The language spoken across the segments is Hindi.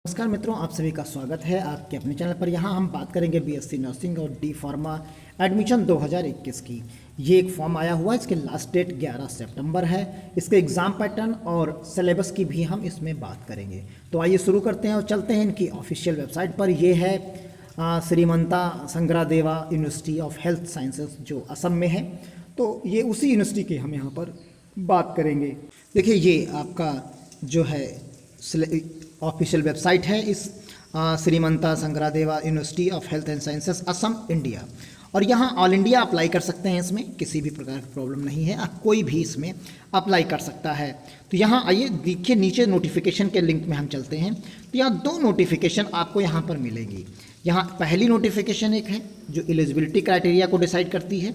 नमस्कार मित्रों, आप सभी का स्वागत है आपके अपने चैनल पर। यहाँ हम बात करेंगे बीएससी नर्सिंग और डी फार्मा एडमिशन 2021 की। ये एक फॉर्म आया हुआ है, इसके लास्ट डेट 11 सितंबर है। इसके एग्ज़ाम पैटर्न और सिलेबस की भी हम इसमें बात करेंगे। तो आइए शुरू करते हैं और चलते हैं इनकी ऑफिशियल वेबसाइट पर। ये है Srimanta Sankaradeva university of health sciences जो असम में है। तो ये उसी यूनिवर्सिटी की हम यहाँ पर बात करेंगे। देखिए, ये आपका जो है ऑफिशियल वेबसाइट है इस Srimanta Sankaradeva university of health and sciences Assam India. और यहाँ ऑल इंडिया अप्लाई कर सकते हैं, इसमें किसी भी प्रकार की प्रॉब्लम नहीं है, आप कोई भी इसमें अप्लाई कर सकता है। तो यहाँ आइए देखिए, नीचे नोटिफिकेशन के लिंक में हम चलते हैं। तो यहाँ दो नोटिफिकेशन आपको यहाँ पर मिलेगी। यहाँ पहली नोटिफिकेशन एक है जो एलिजिबिलिटी क्राइटेरिया को डिसाइड करती है,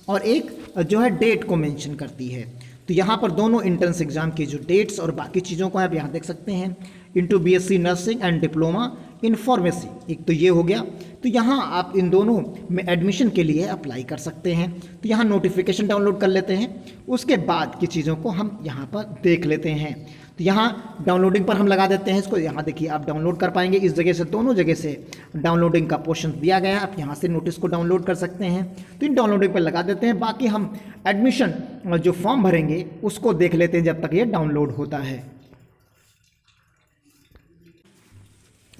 और एक जो है डेट को मेंशन करती है। तो यहाँ पर दोनों एंट्रेंस एग्जाम की जो डेट्स और बाकी चीज़ों को आप यहाँ देख सकते हैं। Into BSc nursing and diploma in pharmacy, एक तो ये हो गया। तो यहाँ आप इन दोनों में एडमिशन के लिए अप्लाई कर सकते हैं। तो यहाँ नोटिफिकेशन डाउनलोड कर लेते हैं, उसके बाद की चीज़ों को हम यहाँ पर देख लेते हैं। तो यहाँ डाउनलोडिंग पर हम लगा देते हैं इसको। यहाँ देखिए, आप डाउनलोड कर पाएंगे इस जगह से, दोनों जगह से डाउनलोडिंग का पोर्शन दिया गया है। आप यहाँ से नोटिस को डाउनलोड कर सकते हैं। तो इन डाउनलोडिंग पर लगा देते हैं। बाकी हम एडमिशन जो फॉर्म भरेंगे उसको देख लेते हैं जब तक ये डाउनलोड होता है।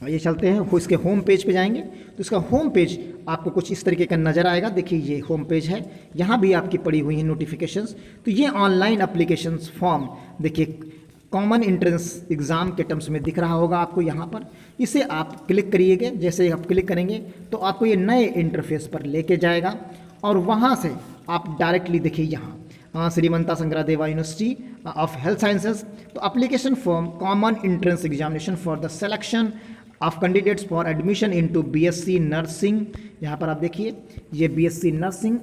ये चलते हैं, इसके होम पेज पे जाएंगे तो इसका होम पेज आपको कुछ इस तरीके का नज़र आएगा। देखिए, ये होम पेज है, यहाँ भी आपकी पड़ी हुई हैं नोटिफिकेशंस। तो ये ऑनलाइन एप्लीकेशंस फॉर्म देखिए कॉमन एंट्रेंस एग्ज़ाम के टर्म्स में दिख रहा होगा आपको यहाँ पर। इसे आप क्लिक करिएगा। जैसे आप क्लिक करेंगे तो आपको ये नए इंटरफेस पर लेके जाएगा, और वहाँ से आप डायरेक्टली देखिए यहाँ Srimanta Sankaradeva university of health sciences. तो application form common entrance examination for the selection of candidates for admission into BSc nursing. यहाँ पर आप देखिए, ये BSc nursing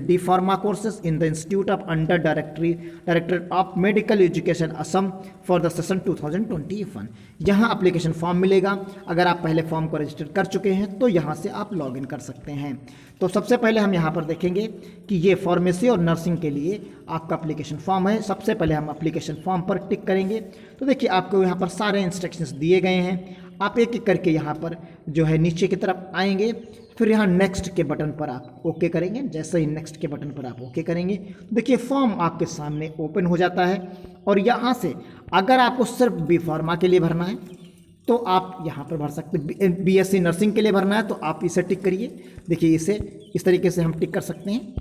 D pharma courses in the institute of under directorate of medical education Assam for the session 2021। यहाँ एप्लीकेशन फॉर्म मिलेगा। अगर आप पहले फॉर्म को रजिस्टर कर चुके हैं तो यहाँ से आप लॉग इन कर सकते हैं। तो सबसे पहले हम यहाँ पर देखेंगे कि ये फार्मेसी और नर्सिंग के लिए आपका एप्लीकेशन फॉर्म है। सबसे पहले हम एप्लीकेशन फॉर्म पर टिक करेंगे। तो देखिए, आपको यहाँ पर सारे इंस्ट्रक्शंस दिए गए हैं। आप एक एक करके यहाँ पर जो है नीचे की तरफ आएंगे, फिर यहाँ नेक्स्ट के बटन पर आप ओके करेंगे। जैसे ही नेक्स्ट के बटन पर आप ओके करेंगे, देखिए फॉर्म आपके सामने ओपन हो जाता है। और यहाँ से अगर आपको सिर्फ बी फार्मा के लिए भरना है तो आप यहाँ पर भर सकते हैं। बीएससी नर्सिंग के लिए भरना है तो आप इसे टिक करिए। देखिए, इसे इस तरीके से हम टिक कर सकते हैं।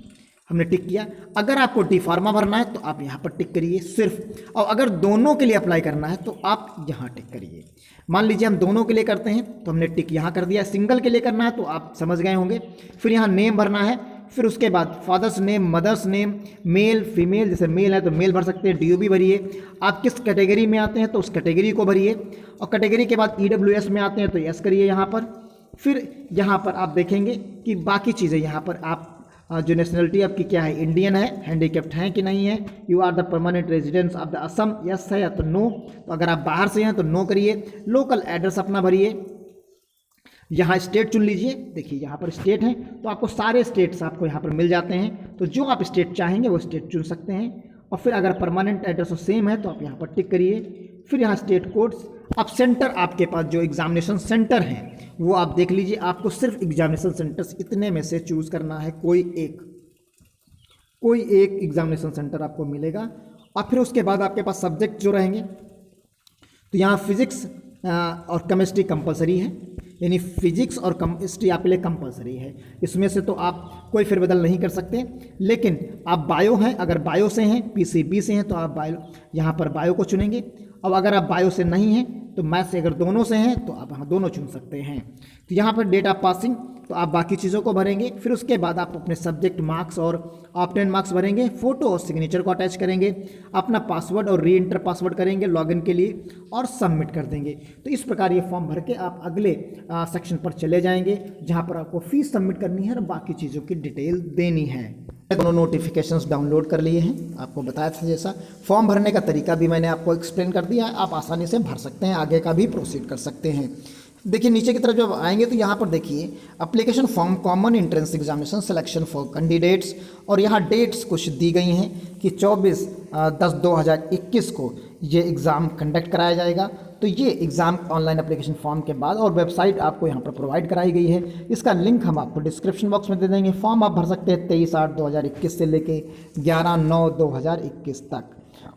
हमने टिक किया। अगर आपको डी फार्मा भरना है तो आप यहाँ पर टिक करिए सिर्फ, और अगर दोनों के लिए अप्लाई करना है तो आप यहाँ टिक करिए। मान लीजिए हम दोनों के लिए करते हैं तो हमने टिक यहाँ कर दिया। सिंगल के लिए करना है तो आप समझ गए होंगे। फिर यहाँ नेम भरना है, फिर उसके बाद father's name, mother's name, male female, जैसे मेल है तो मेल भर सकते हैं, डीओबी भरिए। आप किस कैटेगरी में आते हैं तो उस कैटेगरी को भरिए, और कैटेगरी के बाद ईडब्ल्यूएस में आते हैं तो यस करिए यहाँ पर। फिर यहाँ पर आप देखेंगे कि बाकी चीज़ें यहाँ पर आप जो नेशनलिटी आपकी क्या है, इंडियन है, हैंडीकैप्ड हैं कि नहीं है, you are the permanent residents of the Assam, yes है या तो नो। तो अगर आप बाहर से हैं तो नो करिए। लोकल एड्रेस अपना भरिए। यहाँ स्टेट चुन लीजिए। देखिए, यहाँ पर स्टेट हैं तो आपको सारे स्टेट्स आपको यहाँ पर मिल जाते हैं। तो जो आप स्टेट चाहेंगे वो स्टेट चुन सकते हैं। और फिर अगर परमानेंट एड्रेस सेम है तो आप यहाँ पर टिक करिए। फिर यहाँ स्टेट कोड्स। अब सेंटर आपके पास जो एग्जामिनेशन सेंटर हैं वो आप देख लीजिए। आपको सिर्फ एग्जामिनेशन सेंटर्स इतने में से चूज़ करना है, कोई एक एग्जामिनेशन सेंटर आपको मिलेगा। और फिर उसके बाद आपके पास सब्जेक्ट जो रहेंगे, तो यहाँ फिजिक्स और केमिस्ट्री कंपलसरी है, यानी फिजिक्स और केमिस्ट्री आपके लिए कंपलसरी है। इसमें से तो आप कोई फेरबदल नहीं कर सकते। लेकिन आप बायो हैं, अगर बायो से हैं, पीसीबी से हैं तो आप बायो यहाँ पर बायो को चुनेंगे। अब अगर आप बायो से नहीं हैं तो मैथ से अगर दोनों से हैं तो आप यहाँ दोनों चुन सकते हैं। तो यहाँ पर डेट ऑफ पासिंग तो आप बाकी चीज़ों को भरेंगे। फिर उसके बाद आप अपने सब्जेक्ट मार्क्स और ऑप्टेन मार्क्स भरेंगे, फ़ोटो और सिग्नेचर को अटैच करेंगे, अपना पासवर्ड और री एंटर पासवर्ड करेंगे लॉगिन के लिए, और सबमिट कर देंगे। तो इस प्रकार ये फॉर्म भर के आप अगले सेक्शन पर चले जाएंगे जहाँ पर आपको फीस सबमिट करनी है और बाकी चीज़ों की डिटेल देनी है। दोनों नोटिफिकेशंस डाउनलोड कर लिए हैं, आपको बताया था जैसा। फॉर्म भरने का तरीका भी मैंने आपको एक्सप्लेन कर दिया है, आप आसानी से भर सकते हैं, आगे का भी प्रोसीड कर सकते हैं। देखिए नीचे की तरफ जब आएंगे तो यहाँ पर देखिए application form common entrance examination selection for candidates, और यहाँ डेट्स कुछ दी गई हैं कि 24/10/2021 को ये एग्ज़ाम कंडक्ट कराया जाएगा। तो ये एग्ज़ाम ऑनलाइन एप्लीकेशन फॉर्म के बाद, और वेबसाइट आपको यहाँ पर प्रोवाइड कराई गई है, इसका लिंक हम आपको डिस्क्रिप्शन बॉक्स में दे देंगे। फॉर्म आप भर सकते हैं 23/8/2021 से लेके 11/9/2021 तक।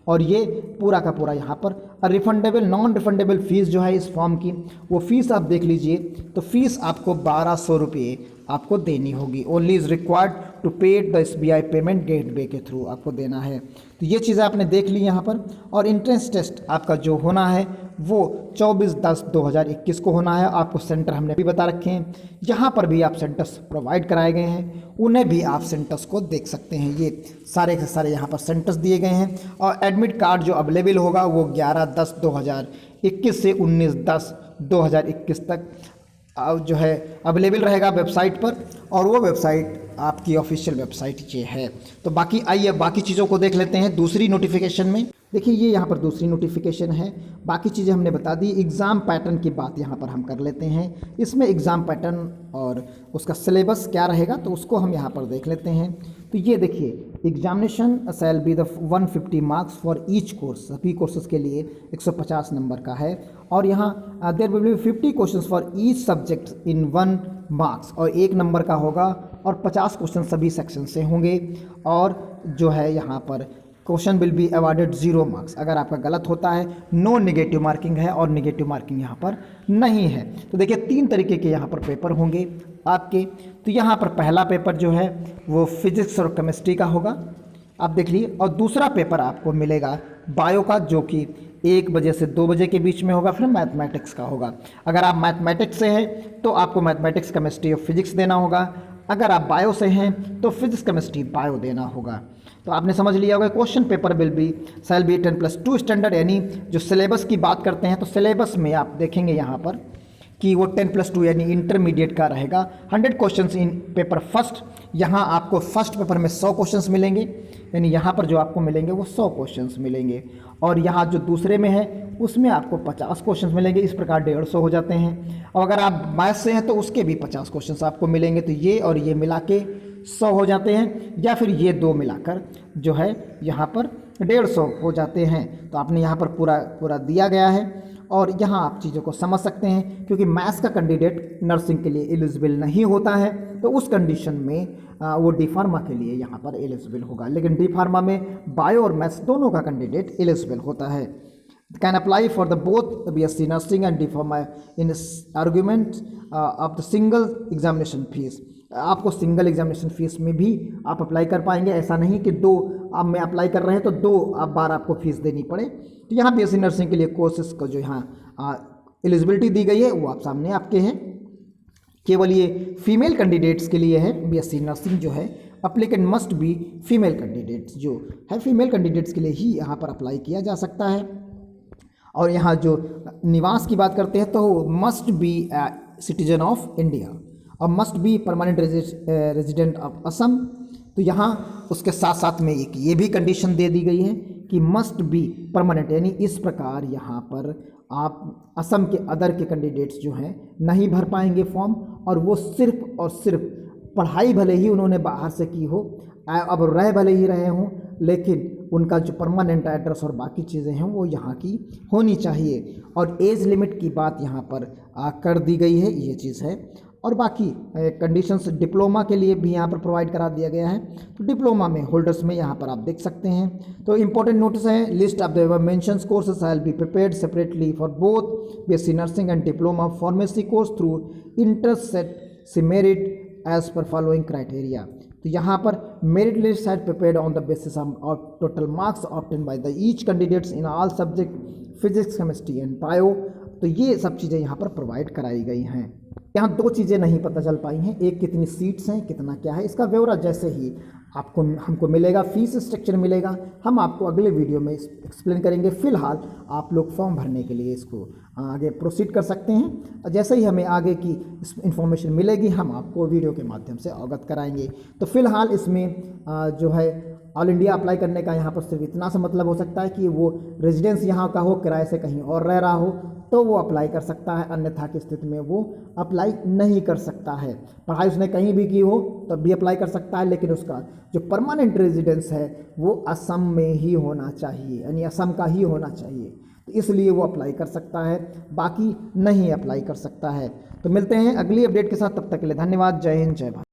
और ये पूरा का पूरा यहाँ पर रिफंडेबल नॉन रिफंडेबल फ़ीस जो है इस फॉर्म की, वो फ़ीस आप देख लीजिए। तो फ़ीस आपको 1200 रुपये आपको देनी होगी। ओनली इज़ रिक्वायर्ड टू पे द SBI पेमेंट गेटवे के थ्रू आपको देना है। तो ये चीज़ें आपने देख ली यहाँ पर। और एंट्रेंस टेस्ट आपका जो होना है वो 24/10/2021 को होना है। आपको सेंटर हमने भी बता रखे हैं, जहाँ पर भी आप सेंटर्स प्रोवाइड कराए गए हैं उन्हें भी आप सेंटर्स को देख सकते हैं। ये सारे के सारे यहाँ पर सेंटर्स दिए गए हैं। और एडमिट कार्ड जो अवेलेबल होगा वो 11/10/2021 से 19/10/2021 तक जो है अवेलेबल रहेगा वेबसाइट पर। और वो वेबसाइट आपकी ऑफिशियल वेबसाइट ये है। तो बाकी आइए बाकी चीज़ों को देख लेते हैं दूसरी नोटिफिकेशन में। देखिए ये यहाँ पर दूसरी नोटिफिकेशन है, बाकी चीज़ें हमने बता दी। एग्ज़ाम पैटर्न की बात यहाँ पर हम कर लेते हैं। इसमें एग्ज़ाम पैटर्न और उसका सिलेबस क्या रहेगा तो उसको हम यहाँ पर देख लेते हैं। तो ये देखिए examination shall be the 150 marks for each course, सभी कोर्सेज के लिए 150 नंबर का है। और यहाँ there will be 50 question for each subject in 1 marks, और 1 नंबर का होगा। और 50 क्वेश्चन सभी सेक्शन से होंगे। और जो है यहाँ पर question will be awarded 0 marks. अगर आपका गलत होता है नो नेगेटिव मार्किंग है, और नेगेटिव मार्किंग यहाँ पर नहीं है। तो देखिए 3 तरीके के यहाँ पर पेपर होंगे आपके। तो यहाँ पर पहला पेपर जो है वो फिजिक्स और केमिस्ट्री का होगा, आप देख लीजिए। और दूसरा पेपर आपको मिलेगा बायो का, जो कि 1 बजे से 2 बजे के बीच में होगा। फिर मैथमेटिक्स का होगा। अगर आप मैथमेटिक्स से हैं तो आपको मैथमेटिक्स केमिस्ट्री और फिजिक्स देना होगा। अगर आप बायो से हैं तो फिजिक्स केमिस्ट्री बायो देना होगा। तो आपने समझ लिया होगा question paper will be shall be 10+2 standard. यानी जो सिलेबस की बात करते हैं तो सिलेबस में आप देखेंगे यहाँ पर कि वो 10+2 यानी इंटरमीडिएट का रहेगा। 100 क्वेश्चंस इन पेपर फर्स्ट। यहाँ आपको फर्स्ट पेपर में 100 क्वेश्चंस मिलेंगे, यानी यहाँ पर जो आपको मिलेंगे वो 100 क्वेश्चंस मिलेंगे। और यहाँ जो दूसरे में है उसमें आपको 50 क्वेश्चंस मिलेंगे। इस प्रकार 150 हो जाते हैं। और अगर आप मैथ से हैं तो उसके भी 50 क्वेश्चंस आपको मिलेंगे। तो ये और ये मिला के 100 हो जाते हैं, या फिर ये 2 मिलाकर जो है यहाँ पर 150 हो जाते हैं। तो आपने यहाँ पर पूरा दिया गया है। और यहाँ आप चीज़ों को समझ सकते हैं, क्योंकि मैथ्स का कैंडिडेट नर्सिंग के लिए एलिजिबल नहीं होता है। तो उस कंडीशन में वो डी फार्मा के लिए यहाँ पर एलिजिबल होगा। लेकिन डी फार्मा में बायो और मैथ्स दोनों का कैंडिडेट एलिजिबल होता है। Can apply for the both BSc nursing and D pharma in argument of the single examination fees. आपको सिंगल एग्जामिनेशन फीस में भी आप अप्लाई कर पाएंगे। ऐसा नहीं कि 2 आप में अप्लाई कर रहे हैं तो 2 बार आपको फीस देनी पड़े। तो यहाँ BSc नर्सिंग के लिए कोर्सेज को जो यहाँ एलिजिबिलिटी दी गई है वो आप सामने आपके हैं। केवल ये फीमेल कैंडिडेट्स के लिए है। BSc नर्सिंग जो है applicant must be female candidates, जो है फीमेल कैंडिडेट्स के लिए ही यहाँ पर अप्लाई किया जा सकता है। और यहाँ जो निवास की बात करते हैं तो must be citizen of India और must be permanent resident of Assam. तो यहाँ उसके साथ साथ में एक ये भी कंडीशन दे दी गई है कि मस्ट बी परमानेंट, यानी इस प्रकार यहाँ पर आप असम के अदर के कैंडिडेट्स जो हैं नहीं भर पाएंगे फॉर्म। और वो सिर्फ और सिर्फ पढ़ाई भले ही उन्होंने बाहर से की हो, अब रह भले ही रहे हों, लेकिन उनका जो परमानेंट एड्रेस और बाकी चीज़ें हैं वो यहाँ की होनी चाहिए। और एज लिमिट की बात यहाँ पर कर दी गई है, ये चीज़ है। और बाकी कंडीशंस डिप्लोमा के लिए भी यहाँ पर प्रोवाइड करा दिया गया है। तो डिप्लोमा में होल्डर्स में यहाँ पर आप देख सकते हैं। तो इंपॉर्टेंट नोटिस है, list of the mentions courses shall be prepared separately for both BSc nursing and diploma pharmacy course through INTERCET merit as per following criteria. तो यहाँ पर merit list had prepared on the basis of total marks obtain by the each candidates in all subject physics chemistry and bio. तो ये सब चीज़ें यहाँ पर प्रोवाइड कराई गई हैं। यहाँ 2 चीज़ें नहीं पता चल पाई हैं, एक कितनी सीट्स हैं, कितना क्या है, इसका ब्यौरा जैसे ही आपको हमको मिलेगा, फीस स्ट्रक्चर मिलेगा, हम आपको अगले वीडियो में एक्सप्लेन करेंगे। फ़िलहाल आप लोग फॉर्म भरने के लिए इसको आगे प्रोसीड कर सकते हैं। जैसे ही हमें आगे की इन्फॉर्मेशन मिलेगी हम आपको वीडियो के माध्यम से अवगत कराएंगे। तो फ़िलहाल इसमें जो है ऑल इंडिया अप्लाई करने का यहाँ पर सिर्फ इतना सा मतलब हो सकता है कि वो रेजिडेंस यहाँ का हो, किराए से कहीं और रह रहा हो तो वो अप्लाई कर सकता है, अन्यथा की स्थिति में वो अप्लाई नहीं कर सकता है। पढ़ाई उसने कहीं भी की हो तब भी अप्लाई कर सकता है, लेकिन उसका जो परमानेंट रेजिडेंस है वो असम में ही होना चाहिए, यानी असम का ही होना चाहिए, तो इसलिए वो अप्लाई कर सकता है, बाकी नहीं अप्लाई कर सकता है। तो मिलते हैं अगली अपडेट के साथ, तब तक के लिए धन्यवाद। जय हिंद, जय भारत।